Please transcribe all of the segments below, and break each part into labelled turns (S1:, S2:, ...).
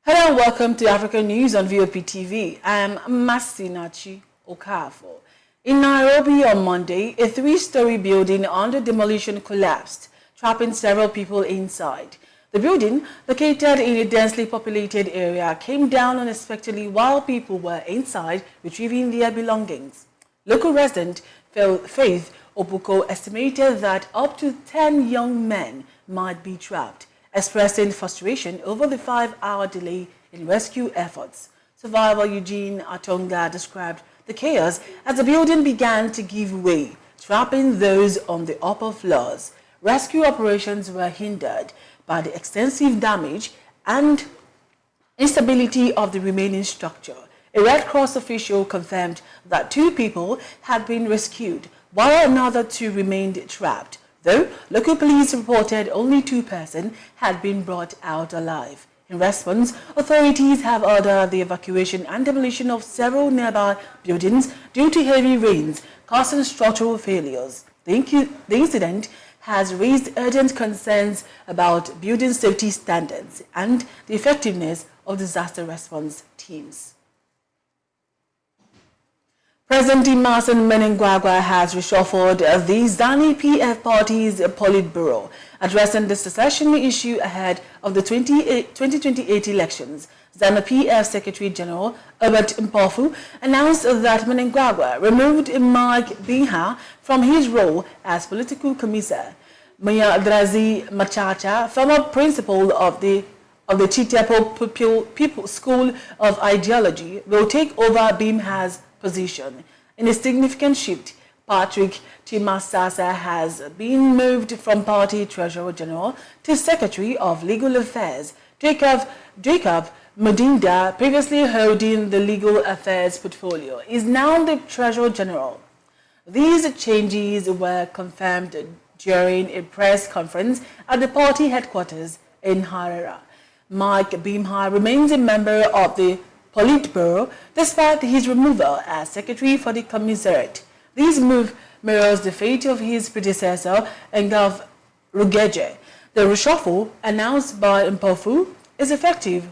S1: Hello and welcome to African News on VOP TV. I am Masinachi Okafo. In Nairobi on Monday, a three-story building under demolition collapsed, trapping several people inside. The building, located in a densely populated area, came down unexpectedly while people were inside retrieving their belongings. Local resident Faith Obuko estimated that up to 10 young men might be trapped, expressing frustration over the 5-hour delay in rescue efforts. Survivor Eugene Atonga described the chaos as the building began to give way, trapping those on the upper floors. Rescue operations were hindered by the extensive damage and instability of the remaining structure. A Red Cross official confirmed that 2 people had been rescued, while another 2 remained trapped, though local police reported only 2 persons had been brought out alive. In response, authorities have ordered the evacuation and demolition of several nearby buildings due to heavy rains, causing structural failures. The incident has raised urgent concerns about building safety standards and the effectiveness of disaster response teams. President Emmerson Mnangagwa has reshuffled the ZANU-PF party's Politburo, addressing the secession issue ahead of the 2028 elections. ZANU-PF Secretary General Herbert Mpofu announced that Mnangagwa removed Mike Binha from his role as political commissar. Maya Drazi Machacha, former principal of the Chitepo People's School of Ideology, will take over Binha's position. In a significant shift, Patrick Chimasasa has been moved from Party Treasurer General to Secretary of Legal Affairs. Jacob Mudinda, previously holding the Legal Affairs portfolio, is now the Treasurer General. These changes were confirmed during a press conference at the party headquarters in Harare. Mike Binha remains a member of the Politburo despite his removal as secretary for the commissariat. This move mirrors the fate of his predecessor, Engaf Rugeje. The reshuffle, announced by Mpofu, is effective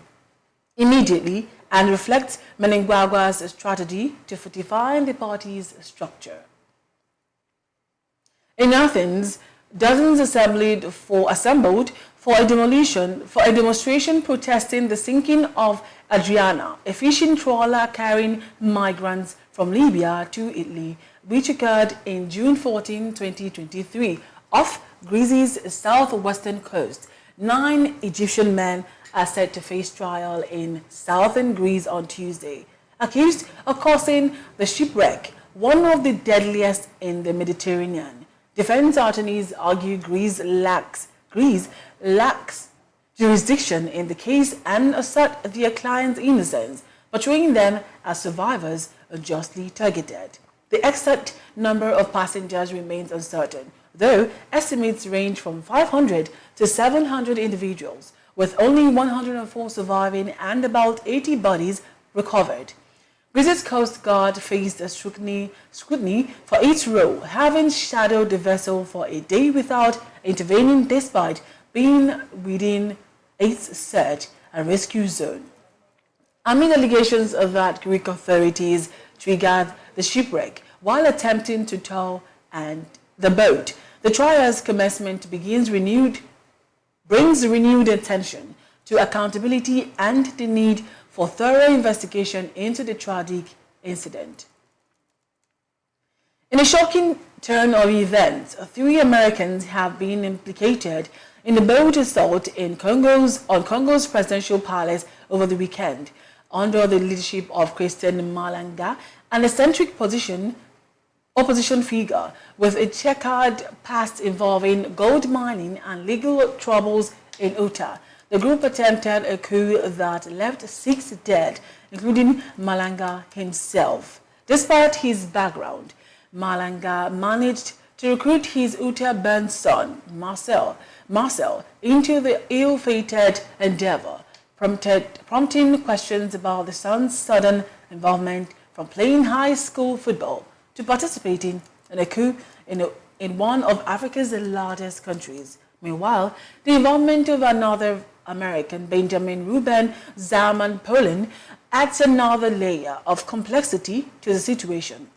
S1: immediately and reflects Mnangagwa's strategy to fortify the party's structure. In Athens, dozens assembled for a demonstration protesting the sinking of Adriana, a fishing trawler carrying migrants from Libya to Italy, which occurred in June 14, 2023, off Greece's southwestern coast. 9 Egyptian men are set to face trial in southern Greece on Tuesday, accused of causing the shipwreck, one of the deadliest in the Mediterranean. Defense attorneys argue Greece lacks jurisdiction in the case and assert their client's innocence, portraying them as survivors unjustly targeted. The exact number of passengers remains uncertain, though estimates range from 500 to 700 individuals, with only 104 surviving and about 80 bodies recovered. Greece's Coast Guard faced a scrutiny for its role, having shadowed the vessel for a day without intervening despite being within its search and rescue zone. Amid allegations that Greek authorities triggered the shipwreck while attempting to tow the boat, the trial's commencement brings renewed attention to accountability and the need for thorough investigation into the tragic incident. In a shocking turn of events, 3 Americans have been implicated in the boat assault on Congo's presidential palace over the weekend, under the leadership of Christian Malanga, an eccentric opposition figure with a checkered past involving gold mining and legal troubles in Utah. The group attempted a coup that left 6 dead, including Malanga himself. Despite his background, Malanga managed to recruit his Utah-born son, Marcel, into the ill-fated endeavor, prompting questions about the son's sudden involvement from playing high school football to participating in a coup in one of Africa's largest countries. Meanwhile, the involvement of another American Benjamin Ruben Zarman Poland adds another layer of complexity to the situation.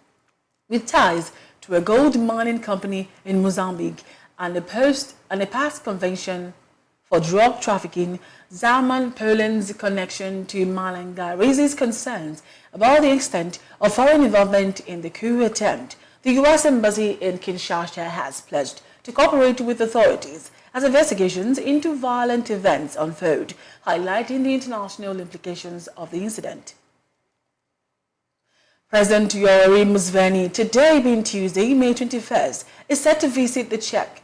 S1: With ties to a gold mining company in Mozambique and a past convention for drug trafficking, Zarman Poland's connection to Mnangagwa raises concerns about the extent of foreign involvement in the coup attempt. The U.S. Embassy in Kinshasa has pledged to cooperate with authorities as investigations into violent events unfold, highlighting the international implications of the incident. President Yoweri Museveni, today being Tuesday, May 21st, is set to visit the check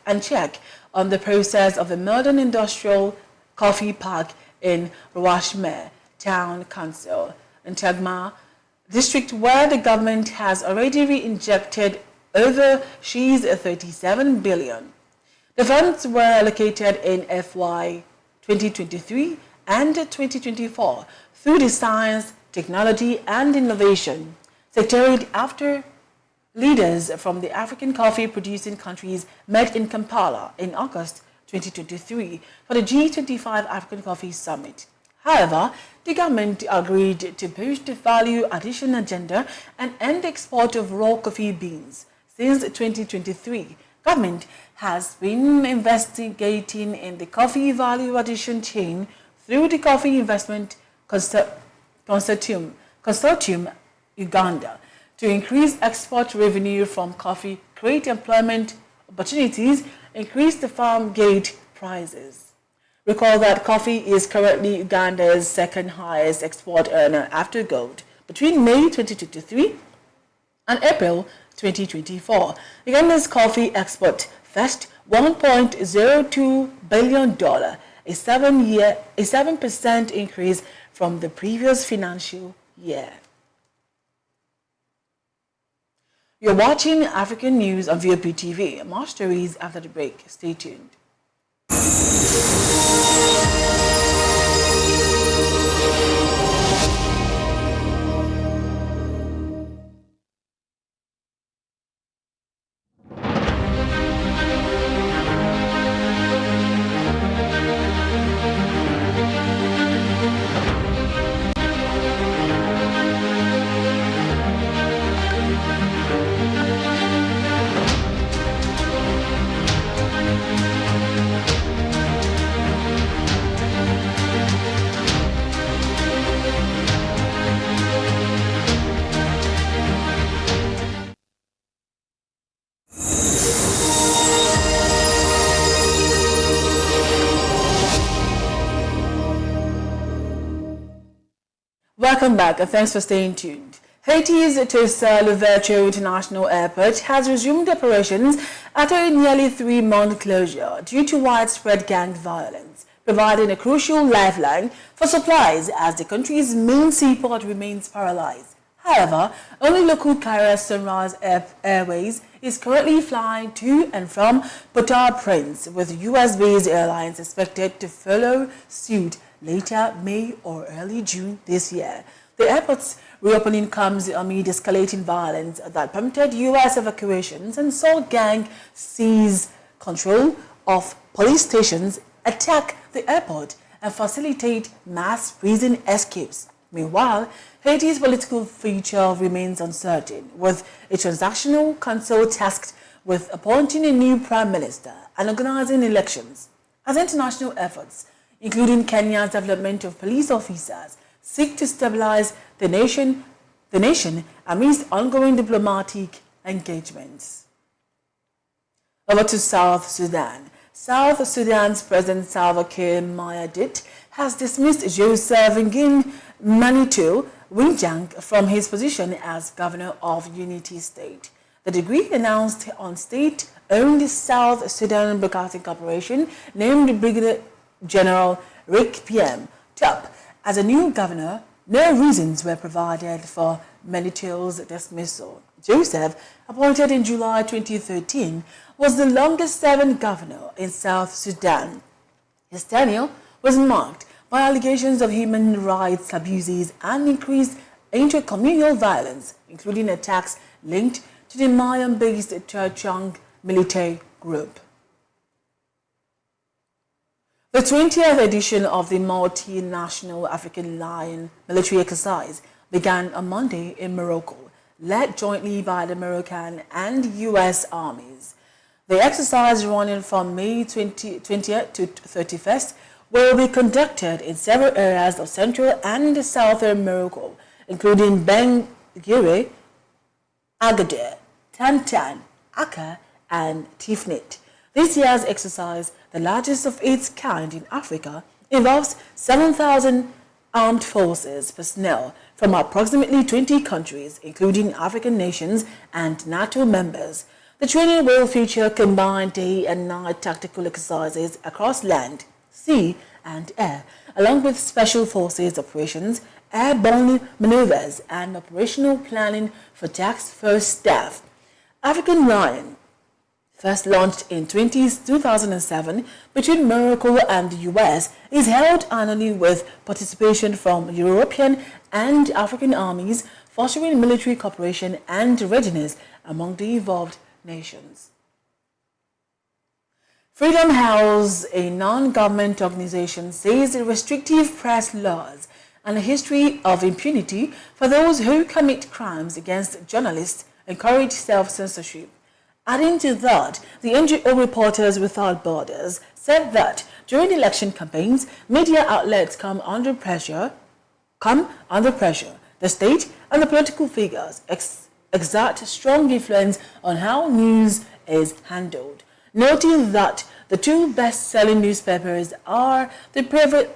S1: on the process of a modern industrial coffee park in Rwashmere Town Council in Tagma district, where the government has already re-injected over $37 billion. The funds were allocated in FY 2023 and 2024 through the Science, Technology and Innovation Secretariat after leaders from the African coffee-producing countries met in Kampala in August 2023 for the G25 African Coffee Summit. However, the government agreed to push the value addition agenda and end export of raw coffee beans. Since 2023, government has been investigating in the coffee value addition chain through the Coffee Investment Consortium Uganda to increase export revenue from coffee, create employment opportunities, increase the farm gate prices. Recall that coffee is currently Uganda's second highest export earner after gold. Between May 2023 and April 2024, Uganda's coffee export fetched $1.02 billion, a 7% increase from the previous financial year. You're watching African News on VOP TV. More stories after the break. Stay tuned. Welcome back and thanks for staying tuned. Haiti's Tosa Louverture International Airport has resumed operations after a nearly 3-month closure due to widespread gang violence, providing a crucial lifeline for supplies as the country's main seaport remains paralyzed. However, only local carrier Sunrise Airways is currently flying to and from Port-au-Prince, with US-based airlines expected to follow suit later May or early June this year. The airport's reopening comes amid escalating violence that prompted U.S. evacuations and saw gangs seize control of police stations, attack the airport, and facilitate mass prison escapes. Meanwhile, Haiti's political future remains uncertain, with a transactional council tasked with appointing a new prime minister and organizing elections, as international efforts, including Kenya's development of police officers, seek to stabilize the nation amidst ongoing diplomatic engagements. Over to South Sudan. South Sudan's President Salva Kiir Mayardit has dismissed Joseph Ngin Manitou Winjang from his position as governor of Unity State. The decree announced on state-owned South Sudan Broadcasting Corporation named Brigadier General Rick P.M. Tup as a new governor. No reasons were provided for Manitou's dismissal. Joseph, appointed in July 2013, was the longest-serving governor in South Sudan. His tenure was marked by allegations of human rights abuses and increased intercommunal violence, including attacks linked to the Mayan-based Churchang military group. The 20th edition of the multinational African Lion military exercise began on Monday in Morocco, led jointly by the Moroccan and U.S. armies. The exercise, running from May 20th to 31st, will be conducted in several areas of central and southern Morocco, including Benguiri, Agadir, Tantan, Akka, and Tifnit. This year's exercise, the largest of its kind in Africa, involves 7,000 armed forces personnel from approximately 20 countries, including African nations and NATO members. The training will feature combined day and night tactical exercises across land, sea, and air, along with special forces operations, airborne maneuvers, and operational planning for task force staff. African Lion, first launched in 2007 between Morocco and the US, is held annually with participation from European and African armies, fostering military cooperation and readiness among the involved nations. Freedom House, a non-government organization, says the restrictive press laws and a history of impunity for those who commit crimes against journalists encourage self-censorship. Adding to that, the NGO Reporters Without Borders said that during election campaigns, media outlets come under pressure. The state and the political figures exert strong influence on how news is handled, noting that the two best-selling newspapers are the privately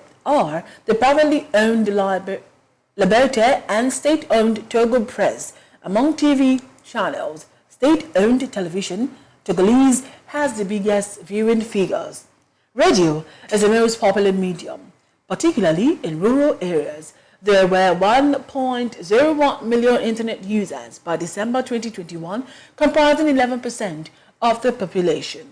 S1: owned Liberté and state-owned Togo Press. Among TV channels, state-owned television, Togolese has the biggest viewing figures. Radio is the most popular medium, particularly in rural areas. There were 1.01 million internet users by December 2021, comprising 11% of the population.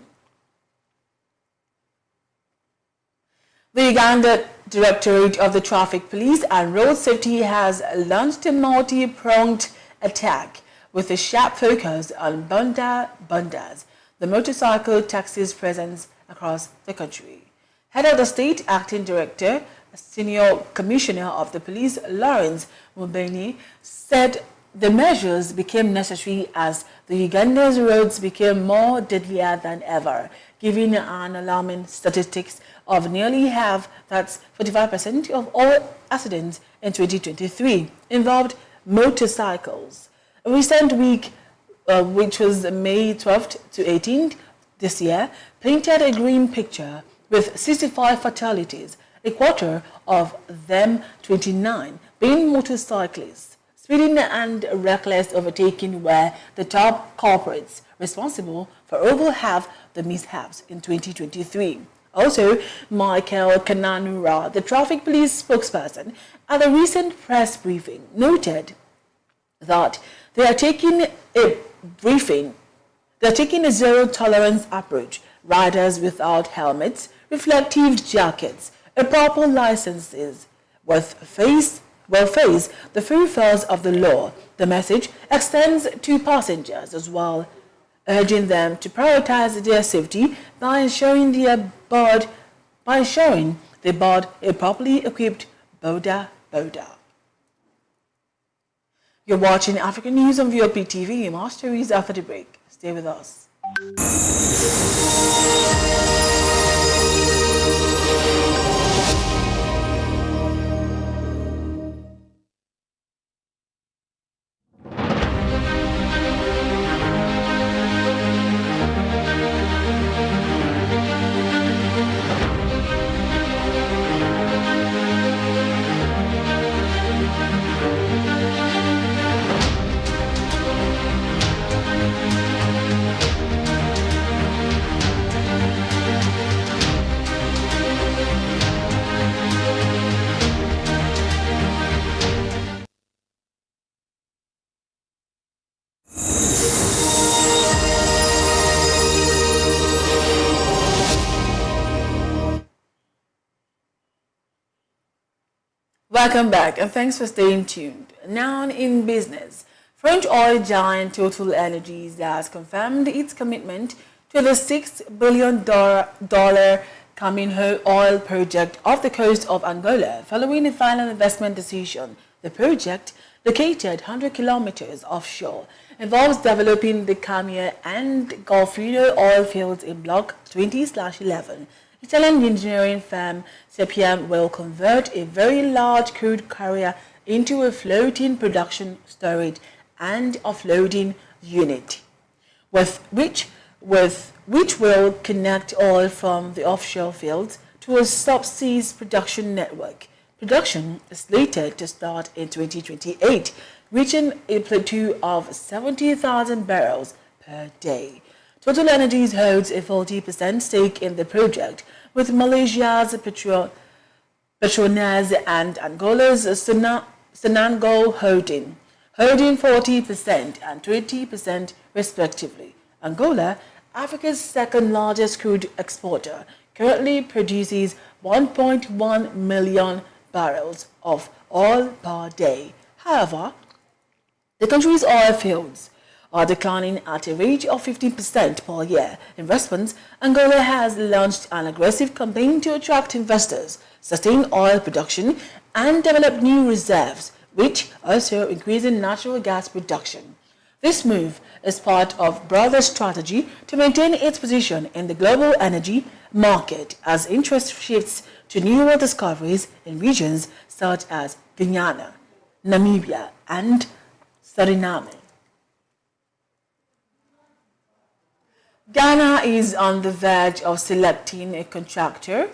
S1: The Uganda Directorate of the Traffic Police and Road Safety has launched a multi-pronged attack with a sharp focus on bundas, the motorcycle taxis presence across the country. Head of the State Acting Director, Senior Commissioner of the Police, Lawrence Mubeni, said the measures became necessary as the Uganda's roads became more deadlier than ever, giving an alarming statistics of nearly half, that's 45% of all accidents in 2023, involved motorcycles. A recent week, which was May 12th to 18th this year, painted a grim picture with 65 fatalities, a quarter of them, 29, being motorcyclists. Speeding and reckless overtaking were the top culprits, responsible for over half the mishaps in 2023. Also, Michael Kananura, the traffic police spokesperson, at a recent press briefing, noted that they are taking a zero-tolerance approach. Riders without helmets, reflective jackets, and proper licenses will face the full force of the law. The message extends to passengers as well, urging them to prioritize their safety by ensuring they board a properly equipped boda. You're watching African News on VOP TV. More stories after the break. Stay with us. Welcome back and thanks for staying tuned. Now in business, French oil giant Total Energies has confirmed its commitment to the $6 billion Caminho oil project off the coast of Angola following a final investment decision. The project, located 100 kilometers offshore, involves developing the Caminho and Golfinho oil fields in Block 20/11. Italian engineering firm Saipem will convert a very large crude carrier into a floating production, storage and offloading unit, which will connect oil from the offshore fields to a subsea production network. Production is slated to start in 2028, reaching a plateau of 70,000 barrels per day. Total Energies holds a 40% stake in the project, with Malaysia's Petronas and Angola's Senangol holding 40% and 20% respectively. Angola, Africa's second largest crude exporter, currently produces 1.1 million barrels of oil per day. However, the country's oil fields are declining at a rate of 15% per year. In response, Angola has launched an aggressive campaign to attract investors, sustain oil production, and develop new reserves, which also increasing natural gas production. This move is part of broader strategy to maintain its position in the global energy market as interest shifts to newer discoveries in regions such as Guyana, Namibia, and Suriname. Ghana is on the verge of selecting a contractor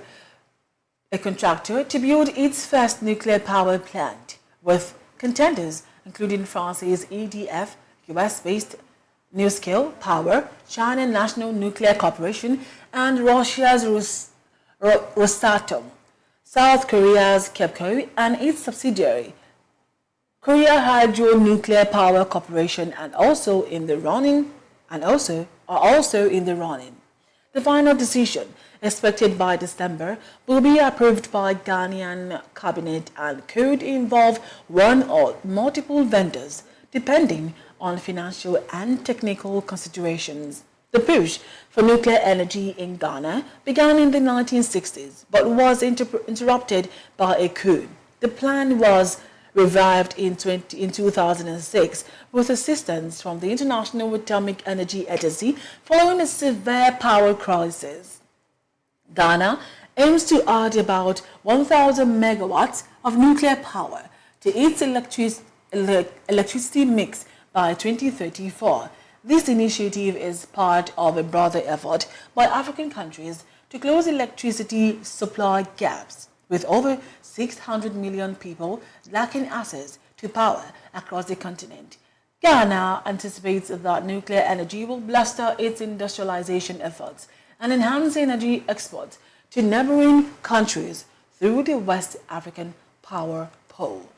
S1: to build its first nuclear power plant, with contenders including France's EDF, US-based NuScale Power, China National Nuclear Corporation, and Russia's Rosatom, South Korea's KEPCO, and its subsidiary, Korea Hydro Nuclear Power Corporation, are also in the running. The final decision, expected by December, will be approved by Ghanaian cabinet and could involve one or multiple vendors, depending on financial and technical considerations. The push for nuclear energy in Ghana began in the 1960s, but was interrupted by a coup. The plan was revived in 2006 with assistance from the International Atomic Energy Agency following a severe power crisis. Ghana aims to add about 1,000 megawatts of nuclear power to its electricity mix by 2034. This initiative is part of a broader effort by African countries to close electricity supply gaps, with over 600 million people lacking access to power across the continent. Ghana anticipates that nuclear energy will bolster its industrialization efforts and enhance energy exports to neighboring countries through the West African Power Pole.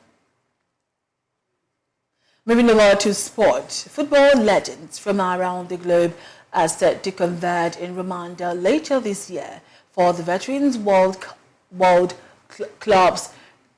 S1: Moving over to sport, football legends from around the globe are set to convert in Rwanda later this year for the Veterans World Clubs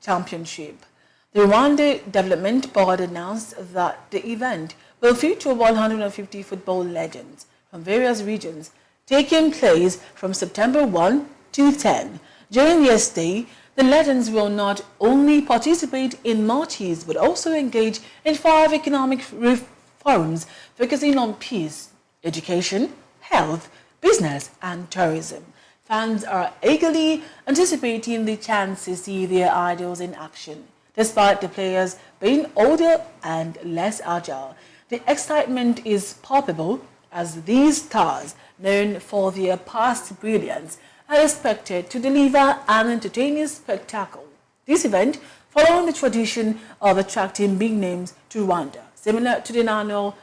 S1: Championship. The Rwanda Development Board announced that the event will feature 150 football legends from various regions, taking place from September 1 to 10. During their stay, the legends will not only participate in matches but also engage in 5 economic forums focusing on peace, education, health, business, and tourism. Fans are eagerly anticipating the chance to see their idols in action. Despite the players being older and less agile, the excitement is palpable as these stars, known for their past brilliance, are expected to deliver an entertaining spectacle. This event, following the tradition of attracting big names to Rwanda, similar to the annual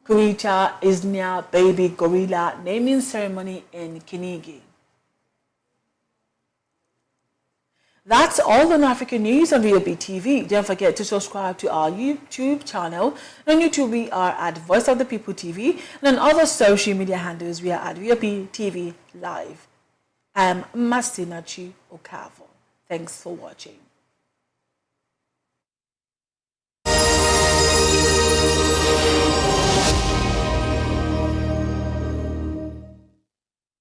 S1: Kuita Iznia Baby Gorilla naming ceremony in Kinigi. That's all on African news on VOP TV. Don't forget to subscribe to our YouTube channel. On YouTube, we are at Voice of the People TV, and on other social media handles, we are at VOP TV Live. I'm Masinachi Okavo. Thanks for watching.